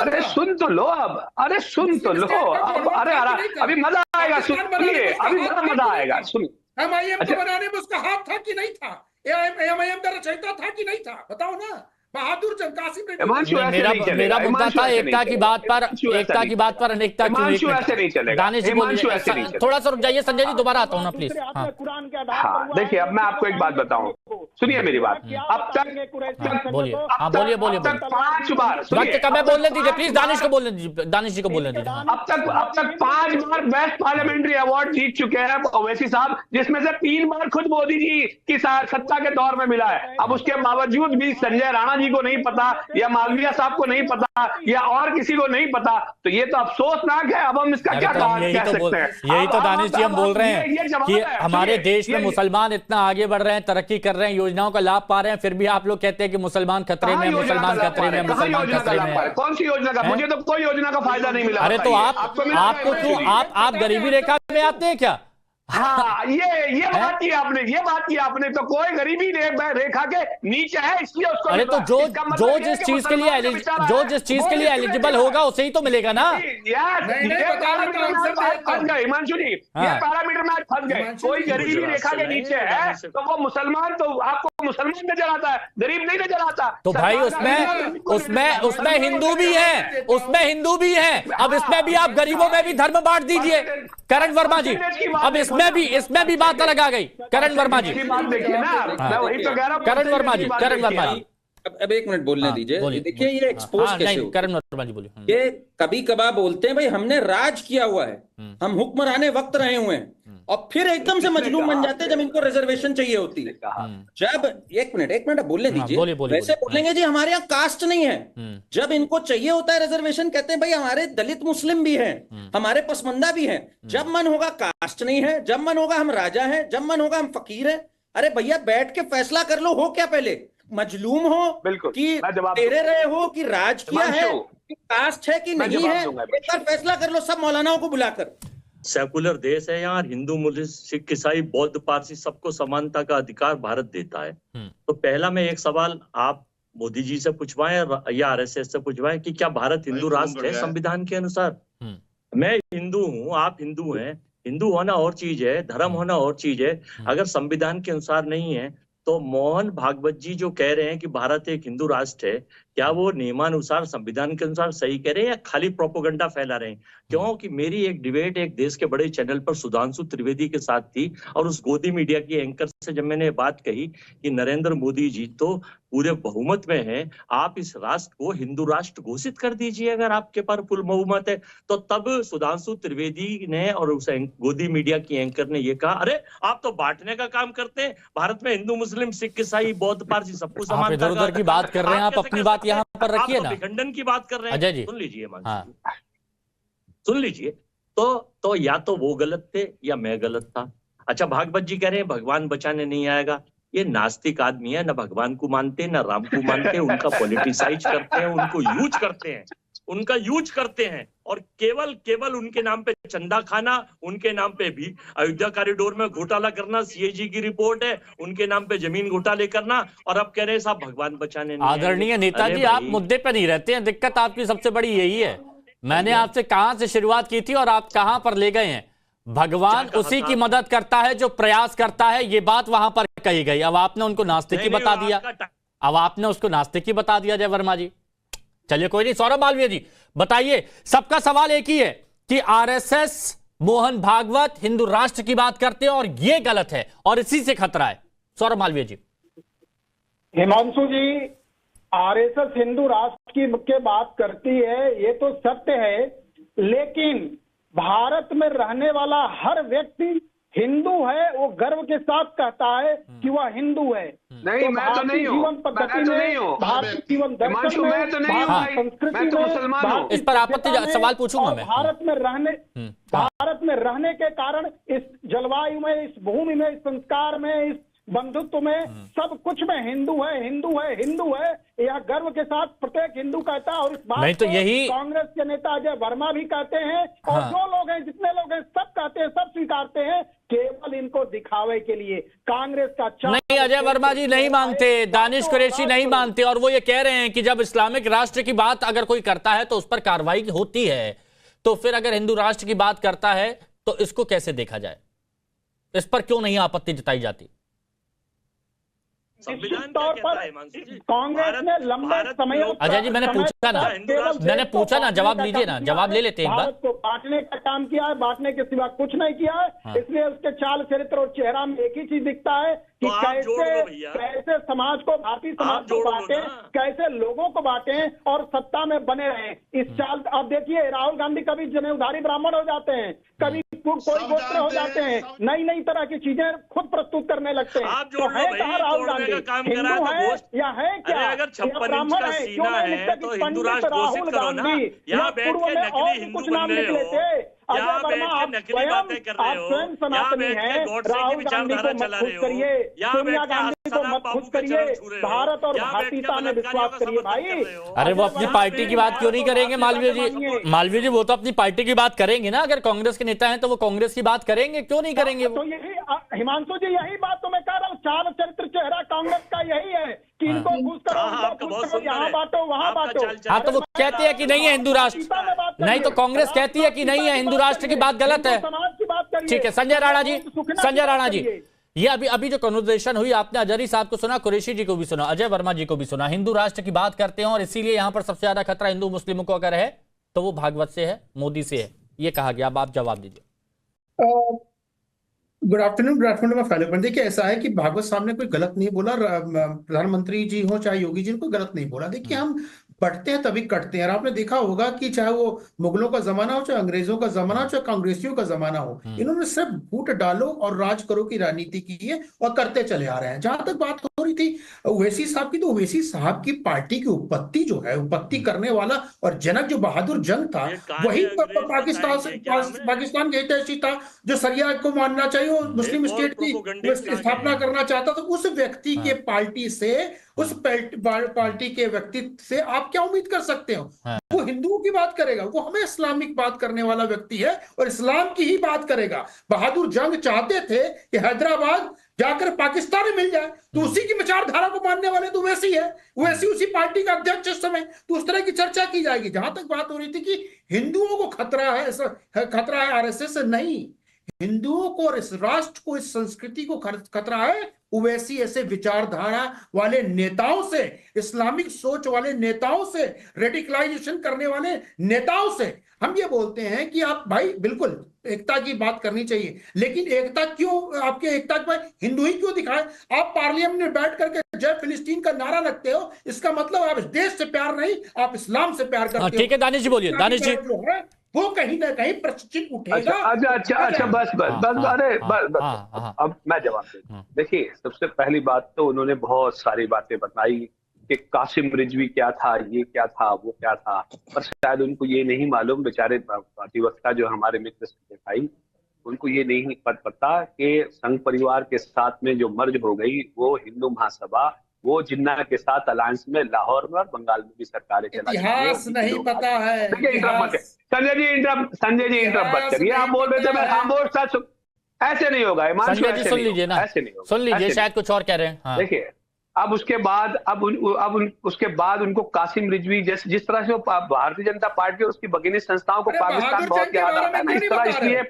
अरे था। सुन तो लो अब, अरे सुन तो लो अब, अरे अभी मजा आएगा, सुनिए अभी मजा आएगा, सुन। MIM अच्छा, को बनाने में उसका हाथ था कि नहीं था? MIM का रचयिता था कि नहीं था? बताओ ना। बहादुर जंग कासिम रेड्डी हिमांशु ऐसे नहीं चलेगा, मेरा मुद्दा हिमांशु था ऐसे एकता नहीं की चलेगा, बात पर, हिमांशु ऐसा एकता नहीं की बात पर अनेकता क्यों? हिमांशु ऐसे नहीं चलेगा, दानिश जी हिमांशु ऐसे नहीं बोलिए, चलेगा। थोड़ा सा रुक जाइए संजय जी, दोबारा आता हूँ ना प्लीज। हाँ हाँ देखिए, अब मैं आपको एक बात बताऊं, सुनिए मेरी बात। अब तक बोलिए, हाँ बोलिए बोलिए अब तक 5 बार, वक्त कम है, बोलने दीजिए प्लीज, दानिश को बोलने दीजिए, दानिश जी को बोलने दीजिए। अब तक 5 बार बेस्ट पार्लियामेंट्री अवार्ड जीत चुके हैं ओवैसी साहब, जिसमें से 3 बार खुद मोदी जी की सत्ता के दौर में मिला है। अब उसके बावजूद भी संजय राणा जी को नहीं पता, या मालविया साहब को नहीं पता, या और किसी को नहीं पता, तो ये तो अफसोसनाक है। अब हम इसका क्या कह सकते हैं? यही तो दानिश जी हम बोल रहे हैं कि हमारे देश में मुसलमान इतना आगे बढ़ रहे हैं, तरक्की कर रहे हैं, योजनाओं का लाभ पा रहे हैं, फिर भी आप लोग कहते हैं कि मुसलमान खतरे में, मुसलमान खतरे में, मुसलमान खतरे में। कौन सी योजना का? मुझे तो कोई योजना का फायदा नहीं मिला। अरे तो आपको क्यों, आप गरीबी रेखा में आते हैं क्या? हाँ, ये बात की आपने, ये बात की आपने, तो कोई गरीबी रेखा के नीचे है, इसलिए उसको। अरे तो जो जिस चीज के लिए एलिजिबल होगा उसे ही तो मिलेगा ना। हिमांशु जी, ये पैरामीटर में फंस गए। कोई गरीबी रेखा के नीचे है तो वो मुसलमान, तो आपको मुसलमान नजर आता है, गरीब नहीं नजर आता। तो भाई उसमें हिंदू भी है, उसमें हिंदू भी है। अब इसमें भी आप गरीबों में भी धर्म बांट दीजिए करण वर्मा जी। अब इसमें भी बात अलग आ गई करण वर्मा जी। देखिए ना, मैं वही तो कह रहा हूं। करण वर्मा जी अब 1 मिनट बोलने दीजिए। देखिए ये एक्सपोज कैसे हो, करण वर्मा जी बोलिए। ये कभी कभार बोलते हैं भाई हमने राज किया हुआ है, हम हुक्मराने वक्त रहे हुए हैं, और फिर एकदम से मजलूम बन जाते हैं जब इनको रिजर्वेशन चाहिए होती है। जब 1 मिनट बोलने दीजिए। वैसे बोलेंगे जी हमारे यहाँ कास्ट नहीं है, जब इनको चाहिए होता है रिजर्वेशन कहते हैं भाई हमारे दलित मुस्लिम भी हैं, हमारे पसमंदा भी हैं। जब मन होगा कास्ट नहीं है, जब मन होगा हम राजा हैं, जब मन होगा हम फकीर हैं। अरे भैया बैठ के फैसला कर लो, हो क्या पहले? मजलूम हो कि तेरे रहे हो कि राज किया है, कि कास्ट है कि नहीं है, एक बार फैसला कर लो सब मौलानाओं को बुलाकर। सेकुलर देश है यहाँ, हिंदू मुस्लिम सिख ईसाई बौद्ध पारसी सबको समानता का अधिकार भारत देता है। तो पहला मैं एक सवाल आप मोदी जी से पूछवाएं या RSS से पूछवाएं कि क्या भारत हिंदू राष्ट्र है संविधान के अनुसार? मैं हिंदू हूँ, आप हिंदू हैं, हिंदू होना और चीज है, धर्म होना और चीज है। अगर संविधान के अनुसार नहीं है तो मोहन भागवत जी जो कह रहे हैं कि भारत एक हिंदू राष्ट्र है, क्या वो नियमानुसार संविधान के अनुसार सही कह रहे हैं या खाली प्रोपोगंडा फैला रहे हैं? क्योंकि मेरी एक डिबेट एक देश के बड़े चैनल पर सुधांशु त्रिवेदी के साथ थी, और उस गोदी मीडिया की एंकर से जब मैंने बात कही कि नरेंद्र मोदी जी तो पूरे बहुमत में हैं, आप इस राष्ट्र को हिंदू राष्ट्र घोषित कर दीजिए अगर आपके पास फुल बहुमत है, तो तब सुधांशु त्रिवेदी ने और उस गोदी मीडिया की एंकर ने ये कहा, अरे आप तो बांटने का काम करते हैं, भारत में हिंदू मुस्लिम सिख ईसाई बौद्ध पारसी सबको समानता इधर की बात कर रहे हैं, आप अपनी बात यहाँ पर रखिए ना। विखंडन की बात कर रहे हैं, अजय जी सुन लीजिए। सुन लीजिए, तो या तो वो गलत थे या मैं गलत था। अच्छा, भागवत जी कह रहे हैं भगवान बचाने नहीं आएगा। ये नास्तिक आदमी है, ना भगवान को मानते ना राम को मानते, उनका पॉलिटिसाइज करते हैं, उनको यूज करते हैं, उनका यूज करते हैं, और केवल उनके नाम पे चंदा खाना, उनके नाम पे भी अयोध्या कॉरिडोर में घोटाला करना, CAG की रिपोर्ट है, उनके नाम पे जमीन घोटाले करना, और अब कह रहे हैं साहब भगवान बचाने नहीं। आदरणीय नेताजी, आप मुद्दे पे नहीं रहते हैं, दिक्कत आपकी सबसे बड़ी यही है। मैंने आपसे कहां से शुरुआत की थी और आप कहां पर ले गए हैं। भगवान उसी की मदद करता है जो प्रयास करता है, ये बात वहां पर कही गई। अब आपने उनको नास्तिक ही बता दिया, अब आपने उसको नास्तिक ही बता दिया जय वर्मा जी। चलिए कोई नहीं, सौरभ मालवीय जी बताइए, सबका सवाल एक ही है कि RSS मोहन भागवत हिंदू राष्ट्र की बात करते हैं और ये गलत है और इसी से खतरा है। सौरभ मालवीय जी। हिमांशु जी, RSS हिंदू राष्ट्र की बात करती है, ये तो सत्य है, लेकिन भारत में रहने वाला हर व्यक्ति हिंदू है, वो गर्व के साथ कहता है कि वह हिंदू है। नहीं, मैं तो नहीं हूँ, जीवन पद्धति में, भारतीय जीवन दर्शन में, संस्कृति में, इस पर आपत्ति सवाल पूछूंगा मैं। भारत में रहने के कारण इस जलवायु में, इस भूमि में, इस संस्कार में, इस बंधुत्व में, सब कुछ में हिंदू है, हिंदू है, हिंदू है, यह गर्व के साथ प्रत्येक हिंदू कहता है। और इस बात नहीं तो को यही कांग्रेस के नेता अजय वर्मा भी कहते हैं, और जो लोग हैं, जितने लोग हैं, सब कहते हैं, सब स्वीकारते हैं, केवल इनको दिखावे के लिए कांग्रेस का नहीं। अजय वर्मा जी नहीं मानते, दानिश कुरैशी नहीं मानते, और वो ये कह रहे हैं कि जब इस्लामिक राष्ट्र की बात अगर कोई करता है तो उस पर कार्रवाई होती है, तो फिर अगर हिंदू राष्ट्र की बात करता है तो इसको कैसे देखा जाए, इस पर क्यों नहीं आपत्ति जताई जाती? निश्चित तौर पर कांग्रेस ने लंबे समय, अजय जी मैंने पूछा ना, जवाब लीजिए ना, जवाब ले लेते हैं एक बार। भारत को बांटने का काम किया है, बांटने के सिवा कुछ नहीं किया है। इसलिए उसके चाल चरित्र और चेहरा में एक ही चीज दिखता है कि कैसे समाज को, भारतीय समाज को बांटे, कैसे लोगों को बांटे और सत्ता में बने रहे। इस चाल, अब देखिए राहुल गांधी कभी जनेऊधारी ब्राह्मण हो जाते हैं, कभी कोई गोत्र हो जाते हैं, नई नई तरह की चीजें खुद प्रस्तुत करने लगते हैं। तो है कहाँ राहुल गांधी? हिंदू है या है क्या? अगर 56 इंच का सीना है तो हिंदू राष्ट्र घोषित करो ना। यहाँ बैठ के नकली हिंदू बन रहे हो, यहाँ बैठ के नकली बातें कर रहे हो, यहाँ बैठ के गॉडसे की विचारधारा चला रहे हो, यहाँ बैठ के बाबू के चरण छू रहे हो, भारत और भारतीयता में विश्वास करिए भाई। अरे वो अपनी पार्टी की बात क्यों नहीं करेंगे मालवीय जी? मालवीय जी वो तो अपनी पार्टी की बात करेंगे ना, अगर कांग्रेस के नेता हैं तो वो कांग्रेस की बात करेंगे, क्यों नहीं करेंगे? तो यही हिमांशु जी, यही बात तो मैं कह रहा हूँ, चाल चरित्र चेहरा कांग्रेस का यही है कि इनको घूस करो, यहाँ बांटो, वहाँ बांटो। हाँ तो वो कहते हैं कि नहीं है हिंदू राष्ट्र, नहीं तो कांग्रेस कहती है कि नहीं है हिंदू राष्ट्र की बात गलत है। ठीक है संजय राणा जी, संजय राणा जी, ये अभी जो कन्वर्सेशन हुई, आपने अजहरी साहब को सुना, कुरैशी जी को भी सुना, अजय वर्मा जी को भी सुना, हिंदू राष्ट्र की बात करते हैं और इसीलिए यहां पर सबसे ज्यादा खतरा हिंदू मुस्लिमों को अगर है तो वो भागवत से है, मोदी से है, ये कहा गया। अब आप जवाब दीजिए। गुड आफ्टरनून मैं फैलोपन। देखिए ऐसा है कि भागवत साहब ने कोई गलत नहीं बोला, प्रधानमंत्री जी हो चाहे योगी जी, कोई गलत नहीं बोला। देखिए हम बढ़ते हैं तभी कटते हैं, और आपने देखा होगा कि चाहे वो मुगलों का जमाना हो, चाहे अंग्रेजों का जमाना हो, चाहे कांग्रेसियों का जमाना हो, इन्होंने सिर्फ वोट डालो और राज करो की राजनीति की है और करते चले आ रहे हैं। जहां तक बात हो रही थी ओवैसी साहब की, तो ओवैसी साहब की पार्टी की उत्पत्ति जो है, उत्पत्ति करने वाला और जनक जो बहादुर जंग था, वही पाकिस्तान के हितैषी था, जो सरिया को मानना चाहिए और मुस्लिम स्टेट की स्थापना करना चाहता था। उस व्यक्ति के पार्टी से, उस पार्टी के व्यक्तित्व से आप क्या उम्मीद कर सकते हो? वो हिंदुओं की बात करेगा, वो हमें इस्लामिक बात करने वाला व्यक्ति है और इस्लाम की ही बात करेगा। बहादुर जंग चाहते थे कि हैदराबाद जाकर पाकिस्तान में मिल जाए, तो उसी की विचारधारा को मानने वाले तो वैसी है, वैसी उसी पार्टी का अध्यक्ष इस समय, तो उस तरह की चर्चा की जाएगी। जहां तक बात हो रही थी कि हिंदुओं को खतरा है आरएसएस से, नहीं, हिंदुओं को और इस राष्ट्र को, इस संस्कृति को खतरा है ओवैसी ऐसे विचारधारा वाले नेताओं से, इस्लामिक सोच वाले नेताओं से, रेडिकलाइजेशन करने वाले नेताओं से। हम ये बोलते हैं कि आप भाई बिल्कुल एकता की बात करनी चाहिए, लेकिन एकता क्यों, आपके एकता के भाई हिंदू ही क्यों दिखाए? आप पार्लियामेंट में बैठ करके जय फिलिस्तीन का नारा लगते हो, इसका मतलब आप इस देश से प्यार नहीं, आप इस्लाम से प्यार करते हो। ठीक है दानिश जी बोलिए, दानिश जी। वो कहीं ना कहीं प्रश्चित उठेगा। अच्छा बस अरे अब मैं जवाब दूं। देखिए सबसे पहली बात तो उन्होंने बहुत सारी बातें बताई कि कासिम रिजवी क्या था, ये क्या था, वो क्या था, पर शायद उनको ये नहीं मालूम, बेचारे अधिवक्ता जो हमारे मित्र भाई, उनको ये नहीं पता कि संघ परिवार के साथ में जो मर्ज हो गई, वो हिंदू महासभा, वो जिन्ना के साथ अलायंस में लाहौर में और बंगाल में भी सरकारें चला, इतिहास नहीं पता है। संजय जी इंटरप्ट मत करिए, आप बोल रहे थे मैं खामोश था, ऐसे नहीं होगा। संजय जी सुन लीजिए ना, ऐसे नहीं होगा, सुन लीजिए, शायद कुछ और कह रहे हैं। देखिए अब उसके बाद उसके बाद उनको कासिम रिजवी जिस तरह से वो भारतीय जनता पार्टी और उसकी भगिनी संस्थाओं को पाकिस्तान बहुत याद आता है ना, इस तरह, इसलिए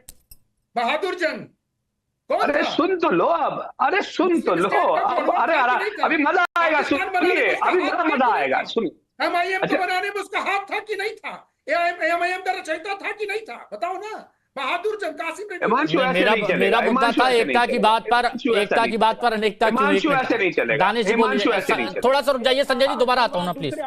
बहादुर जंग, अरे सुन तो लो अब, अरे सुन तो लो अब, अरे अभी मजा आएगा, सुनिए अभी मजा आएगा, सुन। एमआईएम को बनाने में उसका हाथ था कि नहीं था? एमआईएम का रचयिता था कि नहीं था? बताओ ना। बहादुर जंग, कासिम रिजवी, मेरा मुद्दा था एकता की बात पर, एकता की बात पर अनेकता क्यों? ऐसे नहीं चलेगा। दानिश जी बोलिए, थोड़ा सा रुक जाइए संजय जी, दोबारा आता हूँ ना प्लीज।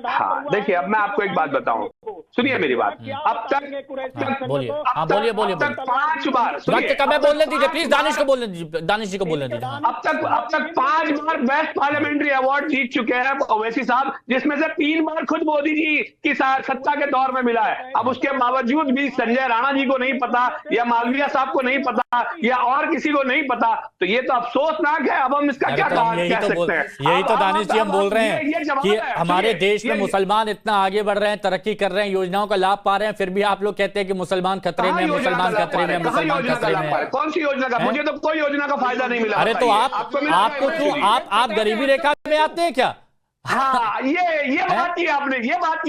हाँ देखिए अब मैं आपको एक बात बताऊं, सुनिए मेरी बात। अब तक बोलिए, हाँ बोलिए बोलिए, 5 बार वक्त कम है, बोलने दीजिए प्लीज, दानिश को बोलने दीजिए, दानिश जी को बोलने दीजिए। अब तक 5 बार बेस्ट पार्लियामेंट्री अवार्ड जीत चुके हैं ओवैसी साहब, जिसमें से 3 बार खुद मोदी जी की सत्ता के दौर में मिला है। अब उसके बावजूद भी संजय राणा जी को नहीं पता, या मालवीय साहब को नहीं पता, या और किसी को नहीं पता, तो ये तो अफसोसनाक है। अब हम इसका क्या कह सकते हैं? यही तो दानिश जी हम बोल रहे हैं कि हमारे देश में मुसलमान इतना आगे बढ़ रहे हैं, तरक्की कर रहे हैं, योजनाओं का लाभ पा रहे हैं, फिर भी आप लोग कहते हैं कि मुसलमान खतरे में, मुसलमान खतरे में, मुसलमान खतरे में। कौन सी योजना का? मुझे तो कोई योजना का फायदा नहीं मिला। अरे तो आपको क्यों, आप गरीबी रेखा में आते हैं क्या? हाँ, ये बात की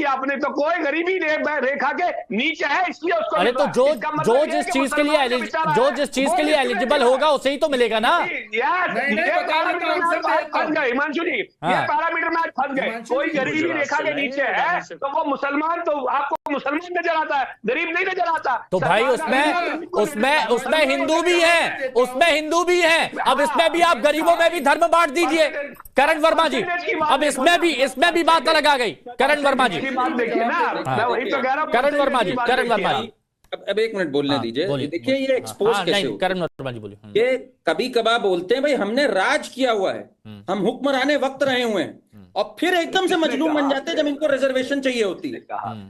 आपने तो कोई गरीबी रेखा के नीचे है, इसलिए उसको। अरे तो जो जिस चीज के लिए एलिजिबल होगा उसे ही तो मिलेगा ना। हिमांशु जी, ये पैरामीटर में आज फंस गए। कोई गरीबी रेखा के नीचे है तो वो मुसलमान, तो आपको मुसलमान नजर आता है, गरीब नहीं नजर आता। तो भाई उसमें हिंदू भी है, उसमें हिंदू भी है। अब इसमें भी आप गरीबों में भी धर्म बांट दीजिए करण वर्मा जी। अब इसमें भी बात अलग आ गई करण वर्मा जी। देखिए ना, मैं वही तो कह रहा हूं। करण वर्मा जी अब 1 मिनट बोलने दीजिए। देखिए ये एक्सपोज कैसे हो, करण वर्मा जी बोलिए। ये कभी कभार बोलते हैं भाई हमने राज किया हुआ है, हम हुक्मराने वक्त रहे हुए हैं, और फिर एकदम से मजलूम बन जाते हैं जब इनको रिजर्वेशन चाहिए होती है।